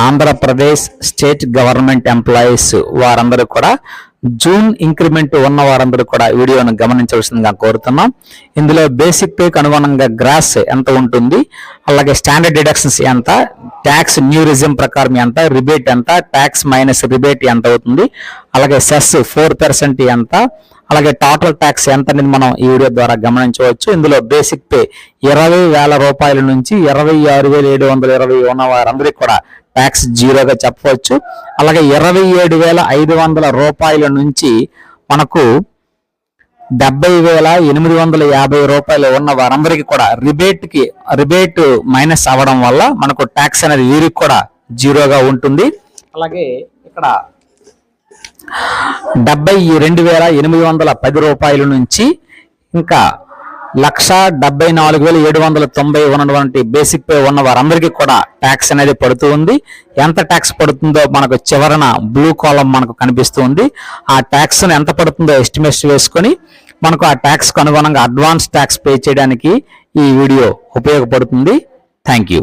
Andhra Pradesh state government employees వారందరూ కూడా June increment ఉన్న వారందరూ కూడా వీడియోను గమనించవలసిందిగా కోరుతున్నాం. ఇందులో బేసిక్ పేకి అనుగుణంగా గ్రాస్ ఎంత ఉంటుంది, అలాగే స్టాండర్డ్ డిడక్షన్స్ ఎంత, ట్యాక్స్ న్యూ రిజిమ్ ప్రకారం ఎంత, రిబేట్ ఎంత, ట్యాక్స్ మైనస్ రిబేట్ ఎంత అవుతుంది, అలాగే సెస్ 4% ఎంత, అలాగే టోటల్ ట్యాక్స్ ఎంత అనేది మనం ఈ వీడియో ద్వారా గమనించవచ్చు. ఇందులో బేసిక్ పే 20,000 రూపాయల నుంచి 26,720 ఉన్న వారందరికీ కూడా ట్యాక్స్ జీరోగా చెప్పవచ్చు. అలాగే 27,500 రూపాయల నుంచి మనకు 70,850 రూపాయలు ఉన్న వారందరికీ కూడా రిబేట్ మైనస్ అవ్వడం వల్ల మనకు ట్యాక్స్ అనేది వీరికి కూడా జీరోగా ఉంటుంది. అలాగే ఇక్కడ 72,810 రూపాయల నుంచి ఇంకా 1,74,790 ఉన్నటువంటి బేసిక్ పే ఉన్న వారందరికీ కూడా ట్యాక్స్ అనేది పడుతూ ఉంది. ఎంత ట్యాక్స్ పడుతుందో మనకు చివరన బ్లూ కాలం మనకు కనిపిస్తుంది. ఆ ట్యాక్స్ ఎంత పడుతుందో ఎస్టిమేట్ వేసుకొని మనకు ఆ ట్యాక్స్ కు అనుగుణంగా అడ్వాన్స్ ట్యాక్స్ పే చేయడానికి ఈ వీడియో ఉపయోగపడుతుంది. Thank you.